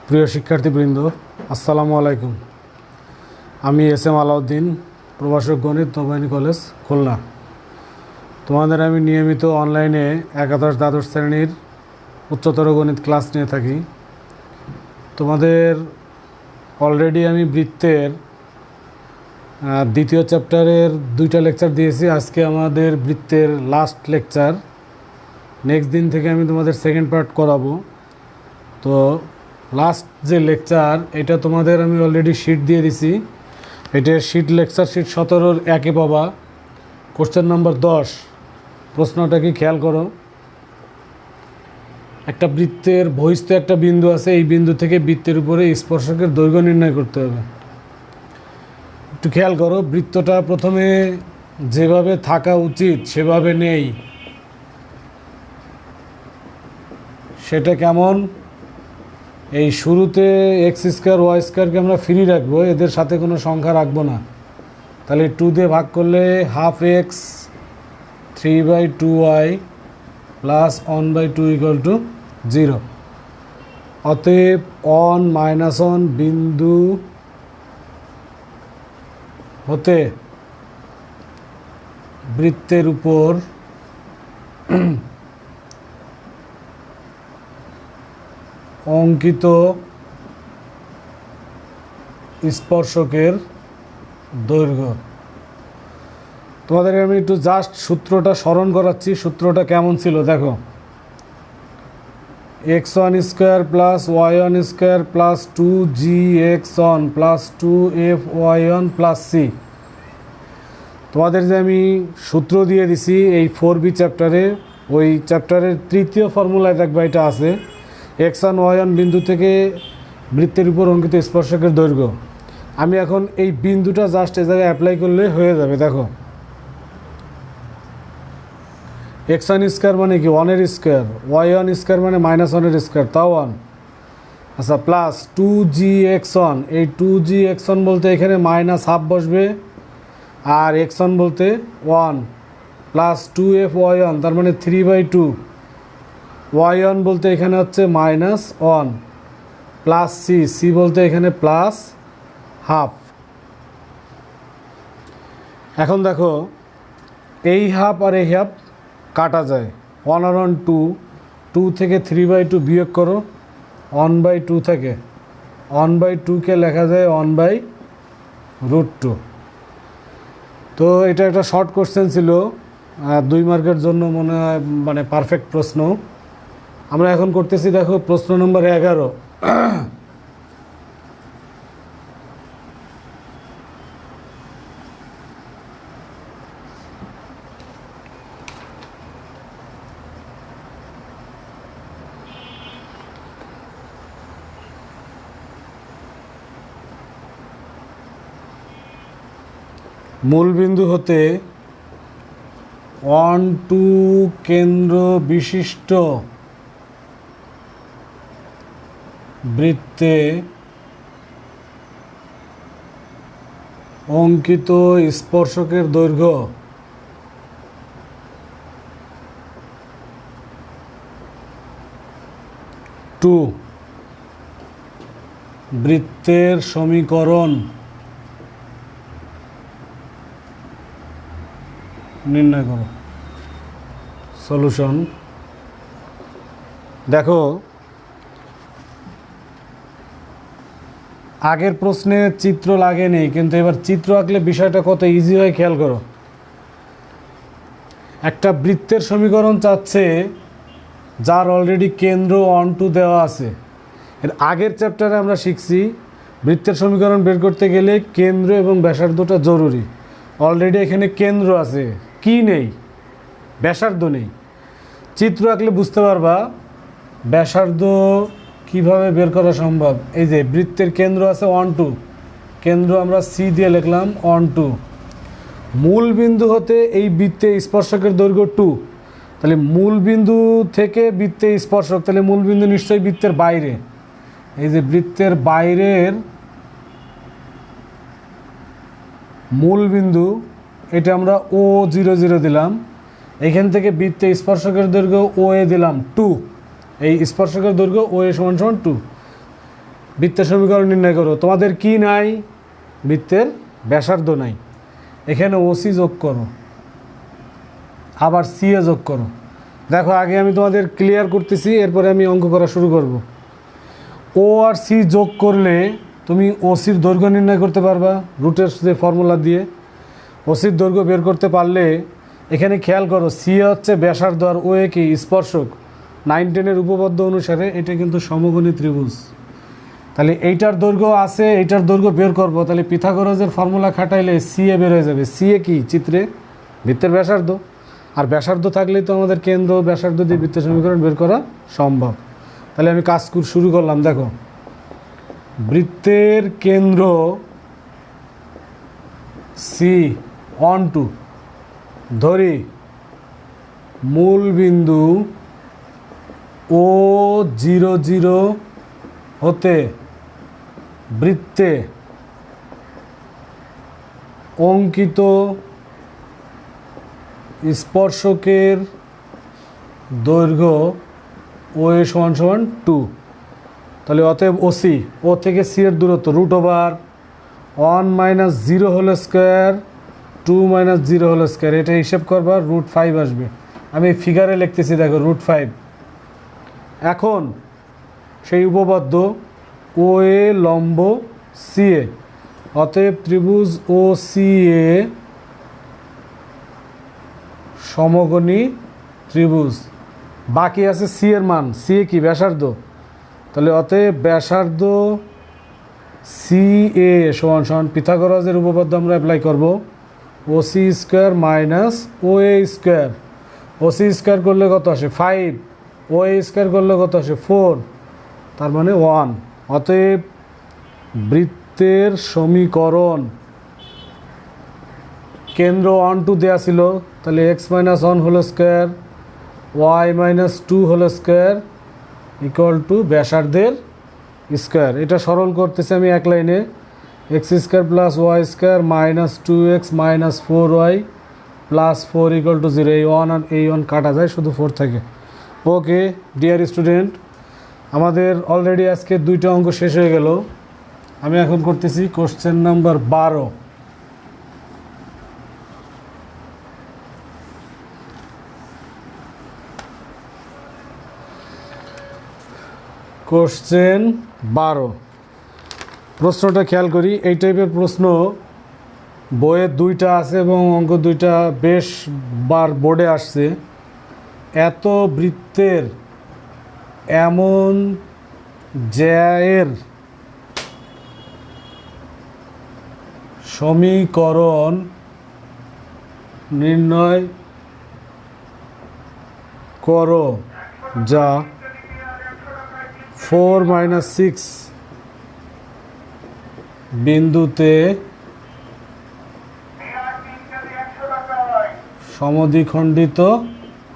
প্রিয় শিক্ষার্থীবৃন্দ, আসসালামু আলাইকুম। আমি এস.এম. আলাউদ্দিন, প্রভাষক গণিত, নৌবাহিনী কলেজ, খুলনা। তোমাদের আমি নিয়মিত অনলাইনে একাদশ দ্বাদশ শ্রেণীর উচ্চতর গণিত ক্লাস নিয়ে থাকি। তোমাদের অলরেডি আমি বৃত্তের দ্বিতীয় চ্যাপ্টারের 2টা লেকচার দিয়েছি। আজকে আমাদের বৃত্তের লাস্ট লেকচার। নেক্সট দিন থেকে আমি তোমাদের সেকেন্ড পার্ট করাবো। তো লাস্ট যে লেকচার, এটা তোমাদের আমি অলরেডি শিট দিয়ে দিছি। এটা শিট লেকচার শিট 17-র 1-এ পাবা। Question number 10। প্রশ্নটা কি খেয়াল করো। একটা বৃত্তের বহিস্থ একটা বিন্দু আছে, এই বিন্দু থেকে বৃত্তের উপরে স্পর্শকের দৈর্ঘ্য নির্ণয় করতে হবে। একটু খেয়াল করো, বৃত্তটা প্রথমে যেভাবে থাকা উচিত সেভাবে নেই। সেটা কেমন? এই শুরুতে এক্স স্কোয়ার ওয়াই স্কোয়ারকে আমরা ফ্রি রাখবো, এদের সাথে কোনো সংখ্যা রাখবো না। তাহলে 2 দিয়ে ভাগ করলে হাফ এক্স 3/2y প্লাস 1/2 = 0। অতএব 1 - 1 বিন্দু হতে বৃত্তের উপর অঙ্কিত স্পর্শকের দৈর্ঘ্য। তোমাদের আমি একটু জাস্ট সূত্রটা স্মরণ করাচ্ছি। সূত্রটা কেমন ছিল দেখো, x1 square plus y1 square plus 2gx1 plus 2fy1 plus c। তোমাদের যে আমি সূত্র দিয়ে দিছি এই 4b চ্যাপ্টারে, ওই চ্যাপ্টারের 3য় ফর্মুলায় দেখবা এটা আছে। x1 y1 বিন্দু থেকে বৃত্তের উপর অঙ্কিত স্পর্শকের দৈর্ঘ্য। আমি এখন এই বিন্দুটা জাস্ট এ জায়গায় অ্যাপ্লাই করলে হয়ে যাবে। দেখো, x1 স্কোয়ার মানে কি 1-এর স্কোয়ার, y1 স্কোয়ার মানে -1-এর স্কোয়ার, তাও 1। আচ্ছা, প্লাস 2gx1, এই 2gx1 বলতে এখানে -1/2 বসবে, আর x1 বলতে 1, প্লাস 2fy1 তার মানে 3/2, y1 বলতে এখানে হচ্ছে -1, প্লাস c বলতে এখানে +1/2। এখন দেখো, এই হাফ আর এই হাফ কাটা যায়। 1 আর 1 2, 2 থেকে 3/2 বিয়োগ করো, 1/2 থেকে 1/2কে লেখা যায় 1/√2। তো এটা একটা শর্ট কোশ্চেন ছিল, 2 মার্কের জন্য মনে হয় মানে পারফেক্ট প্রশ্ন। আমরা এখন করতেছি, দেখো প্রশ্ন নম্বর 11। মূলবিন্দু হতে 1, 2 কেন্দ্র বিশিষ্ট বৃত্তে অঙ্কিত স্পর্শকের দৈর্ঘ্য 2। বৃত্তের সমীকরণ নির্ণয় করো। সলিউশন দেখো, আগের প্রশ্নে চিত্র লাগে নেই, কিন্তু এবার চিত্র আঁকলে বিষয়টা কত ইজি হয় খেয়াল করো। একটা বৃত্তের সমীকরণ চাচ্ছে যার অলরেডি কেন্দ্র 1, 2 দেওয়া আছে। এর আগের চ্যাপ্টারে আমরা শিখছি বৃত্তের সমীকরণ বের করতে গেলে কেন্দ্র এবং ব্যাসার্ধটা জরুরি। অলরেডি এখানে কেন্দ্র আছে, কি নেই? ব্যাসার্ধ নেই। চিত্র আঁকলে বুঝতে পারবা ব্যাসার্ধ কিভাবে বের করা সম্ভব। এই যে বৃত্তের কেন্দ্র আছে 1, 2, কেন্দ্র আমরা সি দিয়ে লিখলাম 1, 2। মূল বিন্দু হতে এই বৃত্তে স্পর্শকের দৈর্ঘ্য 2। তাহলে মূল বিন্দু থেকে বৃত্তে স্পর্শক, তাহলে মূল বিন্দু নিশ্চয়ই বৃত্তের বাইরে। এই যে বৃত্তের বাইরের মূল বিন্দু, এটা আমরা O00 দিলাম। এখান থেকে বৃত্তে স্পর্শকের দৈর্ঘ্য OA দিলাম 2। এই স্পর্শকের দৈর্ঘ্য OA = 2। বৃত্তের সমীকরণ নির্ণয় করো। তোমাদের কি নাই? বৃত্তের ব্যাসার্ধ নাই। এখানে ওসি যোগ করো, আবার সিএ যোগ করো। দেখো আগে আমি তোমাদের ক্লিয়ার করতেছি, এরপরে আমি অঙ্ক করা শুরু করব। ও আর সি যোগ করলে তুমি ওসির দৈর্ঘ্য নির্ণয় করতে পারবা রুটের যে ফর্মুলা দিয়ে। ওসির দৈর্ঘ্য বের করতে পারলে এখানে খেয়াল করো, সি হচ্ছে ব্যাসার্ধ আর ও এ কি স্পর্শক। 9-10 উপপাদ্য অনুসারে এটা কিন্তু সমকোণী ত্রিভুজ। তাহলে এইটার দৈর্ঘ্য আছে, এইটার দৈর্ঘ্য বের করব, তাহলে পিথাগোরাসের ফর্মুলা খাটাইলে সি এ বের হয়ে যাবে। সি এ কি চিত্রে বৃত্তের ব্যাসার্ধ, আর ব্যাসার্ধ থাকলেই তো আমাদের কেন্দ্র ব্যাসার্ধ দিয়ে বৃত্তের সমীকরণ বের করা সম্ভব। তাহলে আমি কাজ শুরু করলাম। দেখো বৃত্তের কেন্দ্র সি অন টু, ধরি মূল বিন্দু ও 0 হতে বৃত্তে অঙ্কিত স্পর্শকের দৈর্ঘ্য ও এ সমান সমান 2। তাহলে অতএব ওসি, ও থেকে সি এর দূরত্ব √1 - 0 হোল স্কোয়ার 2 - 0 হোল স্কোয়ার, এটা হিসেব করবার √5 আসবে। আমি ফিগারে লিখতেছি, দেখো √5। এখন সেই উপপাদ্য ও এ লম্ব সি এ, অতএব ত্রিভুজ ও সি এ সমকোণী ত্রিভুজ। বাকি আছে সি এর মান, সি এ কি ব্যাসার্ধ, তাহলে অতএব ব্যাসার্ধ সি এ সমান সমান পিথাগোরাসের উপপাদ্য আমরা অ্যাপ্লাই করব, ও সি স্কোয়ার মাইনাস ও এ স্কোয়ার। ও সি স্কোয়ার করলে কত আসে 5, ও এ স্কোয়ার করলে কত আসে 4, তার মানে 1। অতএব বৃত্তের সমীকরণ, কেন্দ্র 1 2 দেওয়া ছিল, তাহলে x - 1 whole square y - 2 whole square equal to ব্যাসার্ধের স্কোয়ার। এটা সরল করতেছি আমি এক লাইনে, x square plus y square minus 2x minus 4y plus 4 equal to 0। এই 1 আর এই 1 কাটা যায়, শুধু 4 থাকে। ওকে ডিয়ার স্টুডেন্ট, আমাদের অলরেডি আজকে 2টা অঙ্ক শেষ হয়ে গেল। আমি এখন করতেছি কোশ্চেন নাম্বার 12। কোশ্চেন 12 প্রশ্নটা খেয়াল করি। এই টাইপের প্রশ্ন বইয়ে 2টা আছে এবং অঙ্ক 2টা বেশ বার বোর্ডে আসছে। এত বৃত্তের এমন জ্যায়ের সমীকরণ নির্ণয় করো যা 4 - 6 বিন্দুতে সমদ্বিখণ্ডিত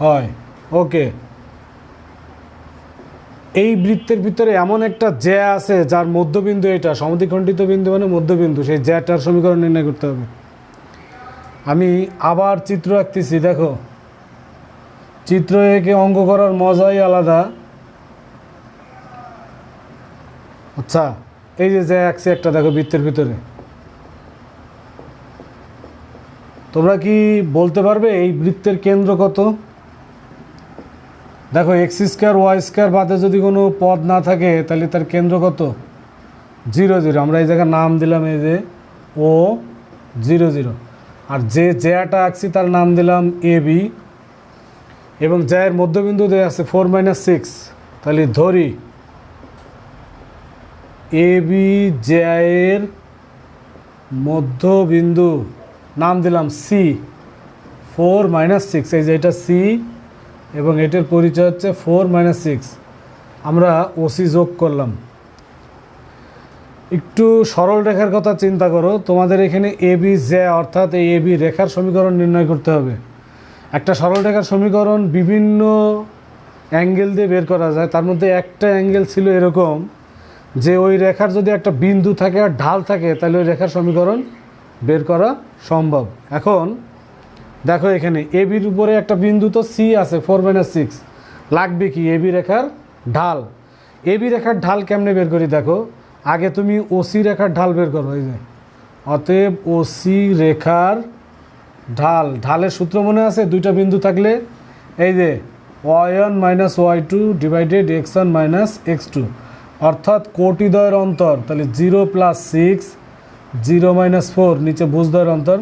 হয়। ওকে, এই বৃত্তের ভিতরে এমন একটা জ্যা আছে যার মধ্যবিন্দু এটা, সমদ্বিখণ্ডিত বিন্দু মানে মধ্যবিন্দু, সেই জ্যাটার সমীকরণ নির্ণয় করতে হবে। আমি আবার চিত্র আঁকতেছি। দেখো চিত্র এঁকে অঙ্ক করার মজাই আলাদা। আচ্ছা, এই যে জ্যা আঁকছি একটা, দেখো বৃত্তের ভিতরে। তোমরা কি বলতে পারবে এই বৃত্তের কেন্দ্র কত? দেখো x স্কোয়ার ওয়াই স্কোয়ার বাদে যদি কোনো পদ না থাকে তাহলে তার কেন্দ্র কত? 0 0। আমরা এই জায়গায় নাম দিলাম এই যে ও 0 0, আর যে জ্যাটা আঁকছি তার নাম দিলাম এ বি, এবং জ্যায়ের মধ্যবিন্দু দেওয়া আছে 4 - 6। তাহলে ধরি এ বি জ্যায়ের মধ্যবিন্দু নাম দিলাম সি 4 - 6। এই যে এটা সি এবং এটার পরিচয় হচ্ছে 4 - 6। আমরা ওসি যোগ করলাম। একটু সরল রেখার কথা চিন্তা করো। তোমাদের এখানে এ বি জ্যা অর্থাৎ এই এ বি রেখার সমীকরণ নির্ণয় করতে হবে। একটা সরল রেখার সমীকরণ বিভিন্ন অ্যাঙ্গেল দিয়ে বের করা যায়। তার মধ্যে একটা অ্যাঙ্গেল ছিল এরকম যে ওই রেখার যদি একটা বিন্দু থাকে আর ঢাল থাকে তাহলে ওই রেখার সমীকরণ বের করা সম্ভব। এখন দেখো এখানে এ বির উপরে একটা বিন্দু তো সি আছে 4 - 6, লাগবে কি? এ বি রেখার ঢাল। এ বি রেখার ঢাল কেমনে বের করি? দেখো আগে তুমি ওসি রেখার ঢাল বের করো, এই যে অতএব ওসি রেখার ঢাল, ঢালের সূত্র মনে আছে? দুইটা বিন্দু থাকলে এই যে y1 minus y2 divided x1 minus x2, অর্থাৎ কোটিদ্বয়ের অন্তর, তাহলে 0 প্লাস 6 0 মাইনাস 4, নিচে ভুজদ্বয়ের অন্তর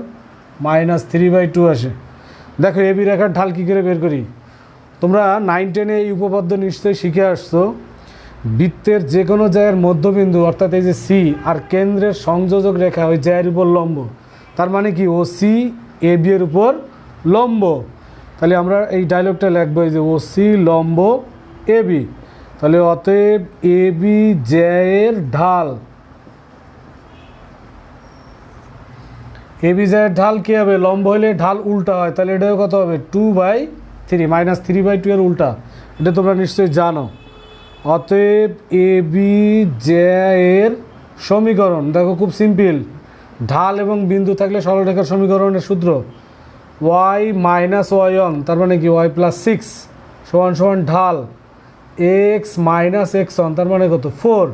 মাইনাস 3/2 আসে। দেখো এবি রেখার ঢাল কী করে বের করি। তোমরা 9-10 এই উপপাদ্য নিশ্চয়ই শিখে আসছো। বৃত্তের যে কোনো জায়গার মধ্যবিন্দু অর্থাৎ এই যে সি আর কেন্দ্রের সংযোজক রেখা ওই জায়ের উপর লম্ব, তার মানে কি ও সি এ বি এর উপর লম্ব। তাহলে আমরা এই ডায়লগটা লিখবো, এই যে ও সি লম্ব এ বি, তাহলে অতএব এ বি জায়ের ঢাল, এ বি জায়ের ঢাল কী হবে? লম্ব হলে ঢাল উল্টা হয়, তাহলে এটাও কত হবে? 2/3 মাইনাস 3/2 এর উল্টা, এটা তোমরা নিশ্চয়ই জানো। অতএব এ বি জায়ের সমীকরণ দেখো খুব সিম্পল, ঢাল এবং বিন্দু থাকলে সরলরেখার সমীকরণের সূত্র y মাইনাস y1, তার মানে কি y প্লাস 6 সমান সমান ঢাল x মাইনাস x1, তার মানে কত? 4।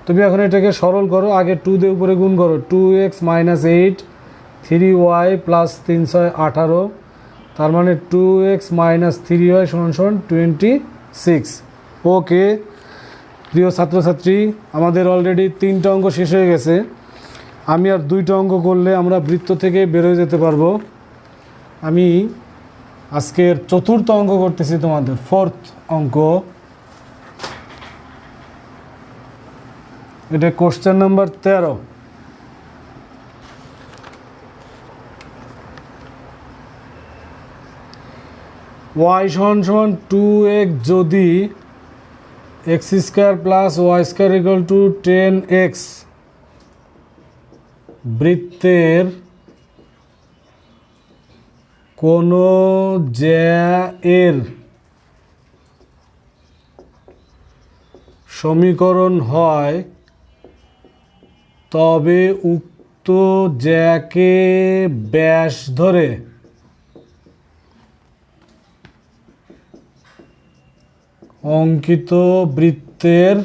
তুমি এখন এটাকে সরল করো, আগে 2 দিয়ে উপরে গুণ করো, 2x মাইনাস 8 3y প্লাস 318, তার মানে 2x মাইনাস 3y সমান সমান 26। ওকে প্রিয় ছাত্রছাত্রী, আমাদের অলরেডি 3টা অঙ্ক শেষ হয়ে গেছে। আমি আর 2টা অঙ্ক করলে আমরা বৃত্ত থেকে বেরোয় যেতে পারবো। আমি আজকের 4র্থ অঙ্ক করতেছি, তোমাদের 4th অঙ্ক। এটা কোশ্চেন নাম্বার 13। y সমান সমান 2x যদি x square plus y square equal to 10x বৃত্তের কোনো জ্যায়ের সমীকরণ হয়, তবে উক্ত জ্যাকে ব্যাস ধরে অঙ্কিত বৃত্তের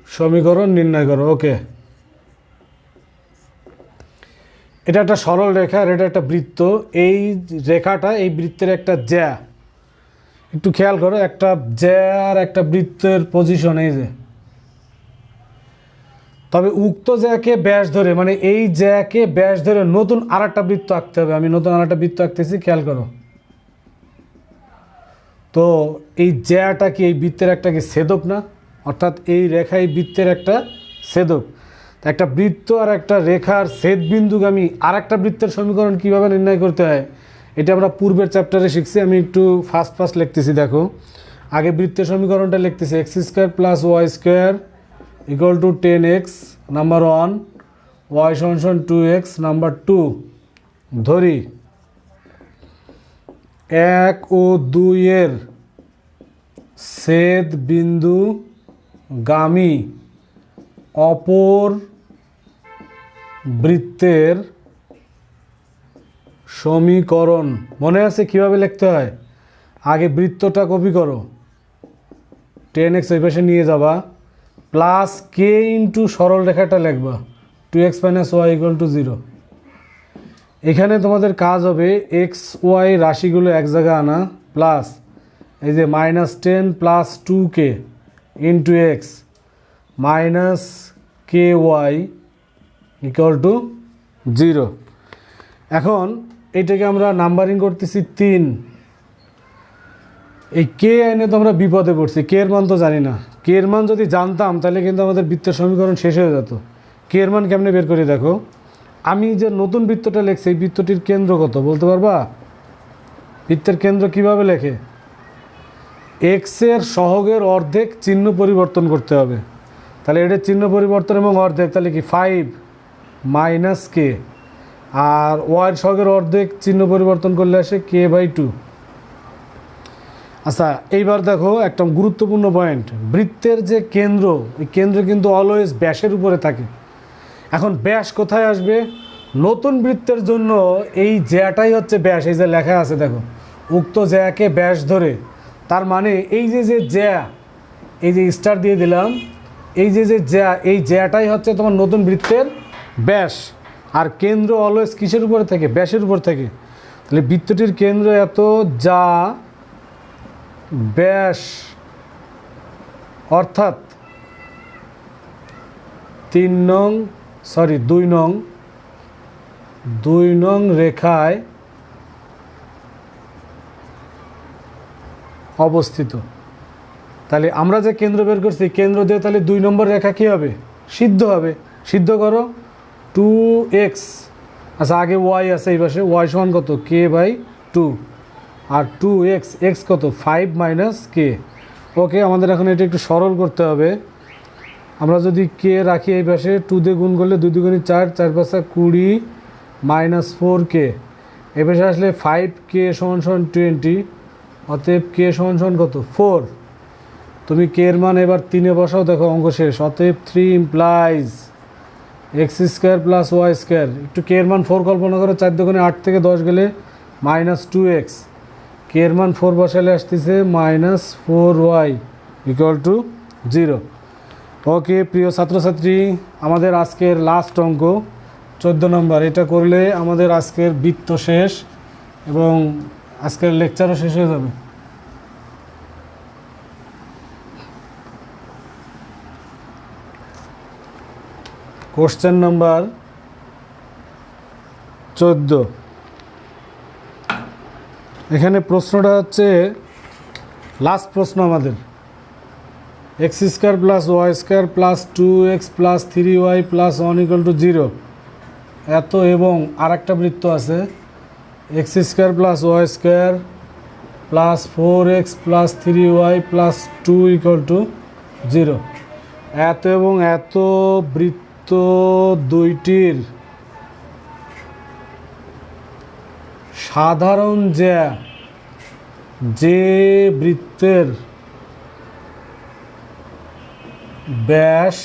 সমীকরণ নির্ণয় করো। ওকে, এটা একটা সরল রেখা আর এটা একটা বৃত্ত। এই রেখাটা এই বৃত্তের একটা জ্যা, একটু খেয়াল করো, একটা জ্যা আর একটা বৃত্তের পজিশন এই যে। তবে উক্ত জ্যাকে ব্যাস ধরে, মানে এই জ্যাকে ব্যাস ধরে নতুন আর একটা বৃত্ত আঁকতে হবে। আমি নতুন আর একটা বৃত্ত আঁকতেছি, খেয়াল করো। তো এই জ্যাটা কি এই বৃত্তের একটা কি ছেদক না? অর্থাৎ এই রেখা এই বৃত্তের একটা ছেদক। একটা বৃত্ত আর একটা রেখার ছেদবিন্দুগামী আর একটা বৃত্তের সমীকরণ কীভাবে নির্ণয় করতে হয়, এটা আমরা পূর্বের চ্যাপ্টারে শিখছি। আমি একটু ফাস্ট লিখতেছি, দেখো। আগে বৃত্তের সমীকরণটা লিখতেছি, x square plus y square equal to 10x number 1, ওয়াই সমান সমান 2x নাম্বার 2। ধরি 1 ও 2 এর ছেদ বিন্দু গামী অপর বৃত্তের সমীকরণ। মনে আছে কিভাবে লিখতে হয়? আগে বৃত্তটা কপি করো, 10x ওই পাশে নিয়ে যাবা, প্লাস কে ইন্টু সরল রেখাটা লিখবা 2x minus Y equal to 0। এখানে তোমাদের কাজ হবে এক্স ওয়াই রাশিগুলো এক জায়গায় আনা, প্লাস এই যে -10 plus 2k into x minus k y equal to 0। এখন এইটাকে আমরা নাম্বারিং করতেছি 3। এই কে এনে তো আমরা বিপদে পড়ছি, কে এর মান তো জানি না। কে এর মান যদি জানতাম তাহলে কিন্তু আমাদের বৃত্তের সমীকরণ শেষ হয়ে যেত। কে এর মান কেমনে বের করে দেখো। আমি যে নতুন বৃত্তটা লিখছি, এই বৃত্তটির কেন্দ্র কত বলতে পারবা? বৃত্তের কেন্দ্র কিভাবে লেখে? এক্সের সহগের অর্ধেক চিহ্ন পরিবর্তন করতে হবে। তাহলে এটার চিহ্ন পরিবর্তন এবং অর্ধেক, তাহলে কি 5 মাইনাস কে, আর ওয়াইয়ের সহগের অর্ধেক চিহ্ন পরিবর্তন করলে আসে k/2। আচ্ছা, এইবার দেখো একটা গুরুত্বপূর্ণ পয়েন্ট, বৃত্তের যে কেন্দ্র, এই কেন্দ্র কিন্তু অলওয়েজ ব্যাসের উপরে থাকে। এখন ব্যাস কোথায় আসবে? নতুন বৃত্তের জন্য এই জ্যাটাই হচ্ছে ব্যাস। এই যে লেখা আছে দেখো, উক্ত জ্যাকে ব্যাস ধরে তার মানে এই যে জ্যা, এই যে স্টার দিয়ে দিলাম, এই যে জ্যা, এই জ্যাটাই হচ্ছে তোমার নতুন বৃত্তের ব্যাস। আর কেন্দ্র অলওয়েজ কিসের উপরে থাকে? ব্যাসের উপর থাকে। তাহলে বৃত্তটির কেন্দ্র এত, যা ব্যাস অর্থাৎ 2 নং রেখায় অবস্থিত। তাহলে আমরা যে কেন্দ্র বের করছি, কেন্দ্র দিয়ে তাহলে 2 নম্বর রেখা কী হবে? সিদ্ধ হবে। সিদ্ধ করো 2x, আচ্ছা আগে y আছে এই পাশে, y সমান কত? k/2, আর 2x, x কত? 5 - k। ওকে, আমাদের এখন এটা একটু সরল করতে হবে। আমরা যদি k রাখি এই পাশে, 2 দিয়ে গুণ করলে 2 2 4, 4 5 20 -4k। এই পাশে আসলে 5k = 20, অতএব k = কত? 4। তুমি k এর মান এবার 3-এ বসাও, দেখো অঙ্ক শেষ। অতএব 3 implies x² + y²। একটু k এর মান 4 কল্পনা করো, 4 2 8 থেকে 10 গেলে -2x, k এর মান 4 বসালে আসতেছে -4y = 0। ওকে প্রিয় ছাত্রছাত্রী, আমাদের আজকের লাস্ট অঙ্ক 14 নম্বর। এটা করলে আমাদের আজকের বৃত্ত শেষ এবং আজকের লেকচারও শেষ হয়ে যাবে। Question number 14। এখানে প্রশ্নটা হচ্ছে লাস্ট প্রশ্ন আমাদের, x² + y² + 2x + 3y + 1 = 0 এত এবং আর একটা বৃত্ত আছে x² + y² + 4x + 3y + 2 = 0। এত এবং এত বৃত্ত দুইটির সাধারণ জ্যা, যে বৃত্তের ব্যাস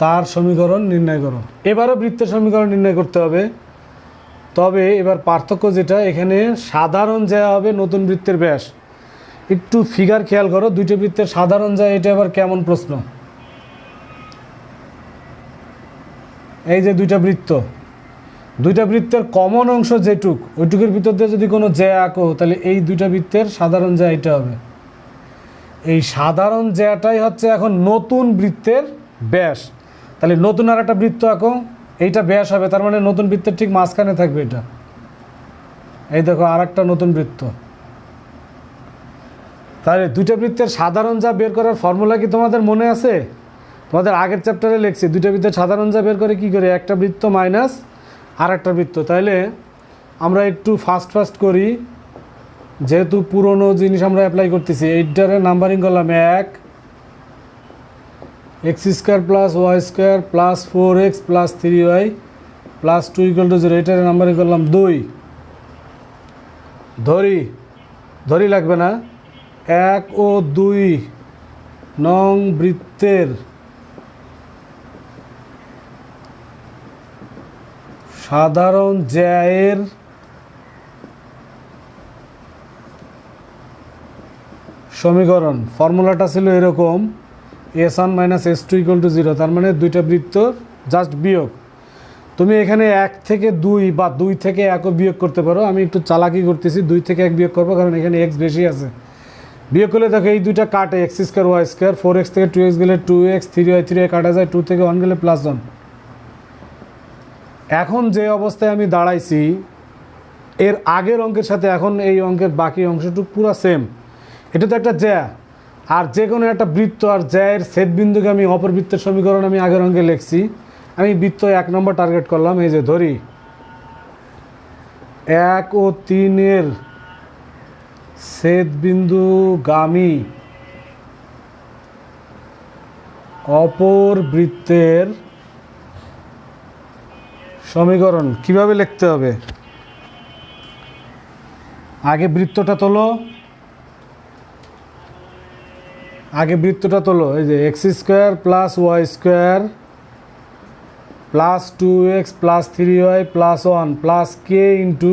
তার সমীকরণ নির্ণয় করো। এবারও বৃত্তের সমীকরণ নির্ণয় করতে হবে, তবে এবার পার্থক্য যেটা, এখানে সাধারণ জ্যা হবে নতুন বৃত্তের ব্যাস। একটু ফিগার খেয়াল করো, দুইটা বৃত্তের সাধারণ জ্যা, এটা আবার কেমন প্রশ্ন? এই যে দুইটা বৃত্তের কমন অংশ যেটুক, ওইটুকের ভিতর দিয়ে যদি কোনো জ্যা আঁকো, তাহলে এই দুইটা বৃত্তের সাধারণ জ্যা এটা হবে। এই সাধারণ জ্যাটাই হচ্ছে এখন নতুন বৃত্তের ব্যাস। তাহলে নতুন আর একটা বৃত্ত আঁকো, এইটা ব্যাস হবে, তার মানে নতুন বৃত্তের ঠিক মাঝখানে থাকবে এটা। এই দেখো আর একটা নতুন বৃত্ত। তাহলে দুইটা বৃত্তের সাধারণ জ্যা বের করার ফর্মুলা কি তোমাদের মনে আছে? তোমাদের আগের চ্যাপ্টারে লিখছি, দুইটা বৃত্তের সাধারণ জ্যা বের করে কি করে? একটা বৃত্ত মাইনাস আর একটা বৃত্ত। তাহলে আমরা একটু ফাস্ট করি, যেহেতু পুরনো জিনিস আমরা অ্যাপ্লাই করতেছি। এইটারে নাম্বারিং করলাম 1, x² + y² + 4x + 3y + 2 = 0। এটারে নাম্বারিং করলাম 2। ধরি লাগবে না। 1 ও 2 নং বৃত্তের সাধারণ জ্যায়ের সমীকরণ ফর্মুলাটা ছিল এরকম, s1 - s2 = 0। তার মানে দুইটা বৃত্ত জাস্ট বিয়োগ। তুমি এখানে 1 থেকে 2 বা 2 থেকে 1ও বিয়োগ করতে পারো। আমি একটু চালাকি করতেছি, 2 থেকে 1 বিয়োগ করবো, কারণ এখানে x বেশি আছে। বিয়োগ করলে দেখো এই দুইটা কাটে, x² y², 4x থেকে 2x গেলে 2x, 3y কাটা যায়, 2 থেকে 1 গেলে +1। এখন যে অবস্থায় আমি দাঁড়াইছি, এর আগের অঙ্কের সাথে এখন এই অঙ্কের বাকি অংশটুকু পুরো সেম। এটা তো একটা জ্যা, আর যে কোনো একটা বৃত্ত আর জ্যায়ের ছেদবিন্দুকে আমি অপর বৃত্তের সমীকরণ আমি আগের অঙ্কে লিখছি। আমি বৃত্ত 1 নম্বর টার্গেট করলাম। এই যে ধরি 1 ও 3-এর ছেদবিন্দুগামী অপর বৃত্তের সমীকরণ কিভাবে লিখতে হবে? আগে বৃত্তটা তোলো, এই যে x² + y² + 2x + 3y + 1 + k *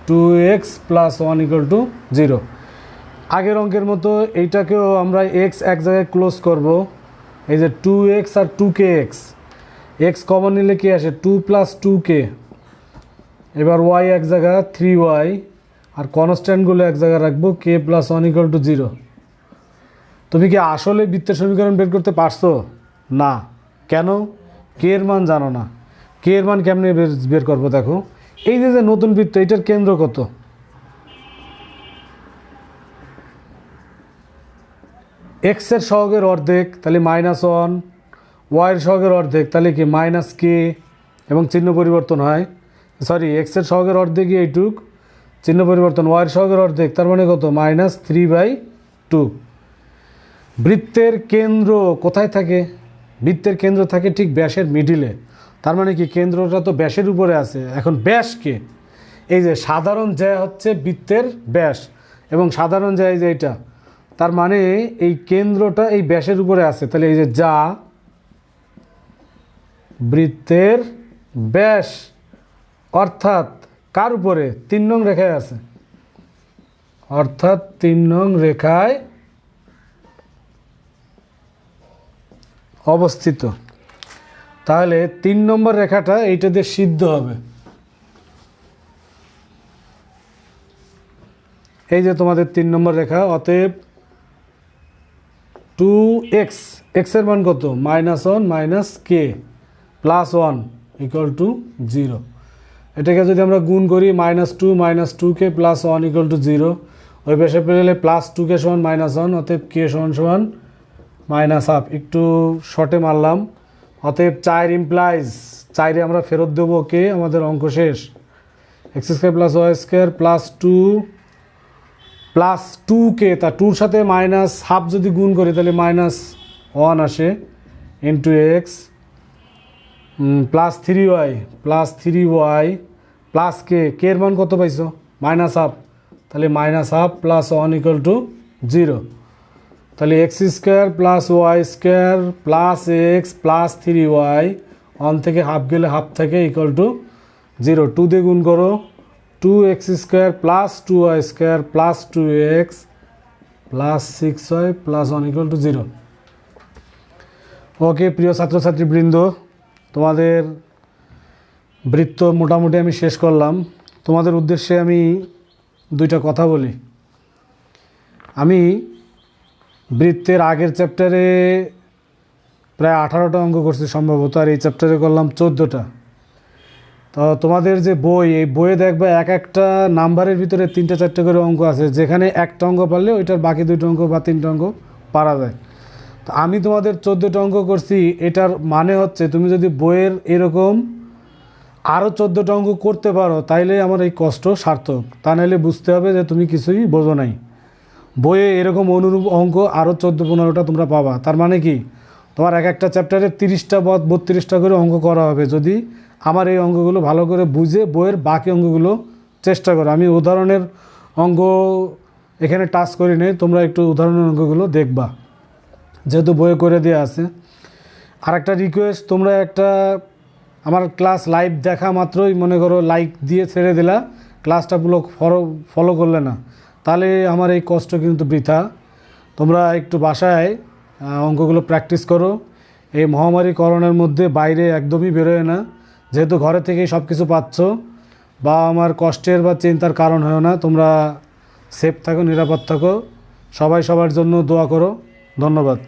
2x plus 1 equal to 0। আগের অঙ্কের মতো এইটাকেও আমরা x এক জায়গায় ক্লোজ করব। এই যে 2x আর 2kx, x কমন নিলে কি আসে 2 প্লাস 2k। এবার y এক জায়গা 3y, আর কনস্ট্যান্টগুলো এক জায়গায় রাখবো k প্লাস 1 ইকুয়াল টু 0। তুমি কি আসলে বৃত্তের সমীকরণ বের করতে পারছো? না। কেন? কে এর মান জানো না। কে এর মান কেমনে বের করবো? দেখো, এই যে নতুন বৃত্ত, এটার কেন্দ্র কত? এক্স এর সহগের অর্ধেক, তাহলে -1, ওয়াইয়ের সহগের অর্ধেক, তাহলে কি -k, এবং চিহ্ন পরিবর্তন হয়। সরি, এক্স এর সহগের অর্ধেক এইটুক, চিহ্ন পরিবর্তন, ওয়াইয়ের সহগের অর্ধেক, তার মানে কত? -3/2। বৃত্তের কেন্দ্র কোথায় থাকে? বৃত্তের কেন্দ্র থাকে ঠিক ব্যাসের মিডিলে। তার মানে কি কেন্দ্রটা তো ব্যাসের উপরে আছে। এখন ব্যাসকে, এই যে সাধারণ জ্যা হচ্ছে বৃত্তের ব্যাস, এবং সাধারণ জ্যা এই যে এইটা, তার মানে এই কেন্দ্রটা এই ব্যাসের উপরে আছে। তাহলে এই যে যা বৃত্তের ব্যাস, অর্থাৎ কার উপরে? 3 নং রেখায় আছে, অর্থাৎ 3 নং রেখায় অবস্থিত। তাহলে 3 নম্বর রেখাটা এইটা দিয়ে সিদ্ধ হবে। এই যে তোমাদের 3 নম্বর রেখা, অতএব 2x, x এর মান কত? -1 - k প্লাস 1 ইকুয়াল টু 0। এটাকে যদি আমরা গুণ করি, -2 - 2k প্লাস 1 ইকুয়াল টু 0, ওই পাশে পেলে +2k সমান -1, অতএব k সমান -1/2। একটু শর্টে মারলাম, অতএব 4 ইমপ্লাইজ 4 আমরা ফেরত দেবো কে, আমাদের অঙ্ক শেষ। x² + y² প্লাস 2k, তা 2-র সাথে -1/2 যদি গুণ করি তাহলে -1 আসে, into x plus 3y plus k, এর মান কত পাইছো? -1/2, তাহলে -1/2 প্লাস 1 ইকুয়াল টু 0। তাহলে x² + y² plus x plus 3y, 1 থেকে হাফ গেলে হাফ থাকে, ইকুয়াল টু 0। 2 দিয়ে গুণ করো, 2x² plus 2y² plus 2x plus 6y plus 1 equal to 0। ওকে প্রিয় ছাত্রছাত্রীবৃন্দ, তোমাদের বৃত্ত মোটামুটি আমি শেষ করলাম। তোমাদের উদ্দেশ্যে আমি 2টা কথা বলি। আমি বৃত্তের আগের চ্যাপ্টারে প্রায় 18টা অঙ্ক করছি সম্ভবত, আর এই চ্যাপ্টারে করলাম 14টা। তো তোমাদের যে বই, এই বইয়ে দেখবে এক একটা নাম্বারের ভিতরে 3-4টা করে অঙ্ক আছে, যেখানে একটা অঙ্ক পারলে ওইটার বাকি 2টা অঙ্ক বা 3টা অঙ্ক পারা যায়। তো আমি তোমাদের 14টা অঙ্ক করছি, এটার মানে হচ্ছে তুমি যদি বইয়ের এরকম আরও 14টা অঙ্ক করতে পারো, তাইলে আমার এই কষ্ট সার্থক। তা নাহলে বুঝতে হবে যে তুমি কিছুই বোঝো নাই। বইয়ে এরকম অনুরূপ অঙ্ক আরও 14-15টা তোমরা পাবা। তার মানে কি, তোমার এক একটা চ্যাপ্টারে 30টা বা 32টা করে অঙ্ক করা হবে, যদি আমার এই অঙ্কগুলো ভালো করে বুঝে বইয়ের বাকি অঙ্কগুলো চেষ্টা করো। আমি উদাহরণের অঙ্ক এখানে টাচ করি নেই, তোমরা একটু উদাহরণের অঙ্কগুলো দেখবা, যেহেতু বইয়ে করে দেওয়া আছে। আর একটা রিকোয়েস্ট, তোমরা একটা আমার ক্লাস লাইভ দেখা মাত্রই মনে করো লাইক দিয়ে ছেড়ে দিলা, ক্লাসটা পুরো ফলো করলে না, তাহলে আমার এই কষ্ট কিন্তু বৃথা। তোমরা একটু বাসায় অঙ্কগুলো প্র্যাকটিস করো। এই মহামারী করোনার মধ্যে বাইরে একদমই বেরোয় না, যেহেতু ঘরে থেকেই সব কিছু পাচ্ছ, বা আমার কষ্টের বা চিন্তার কারণ হয় না। তোমরা সেফ থাকো, নিরাপদ থাকো। সবাই সবার জন্য দোয়া করো। ধন্যবাদ।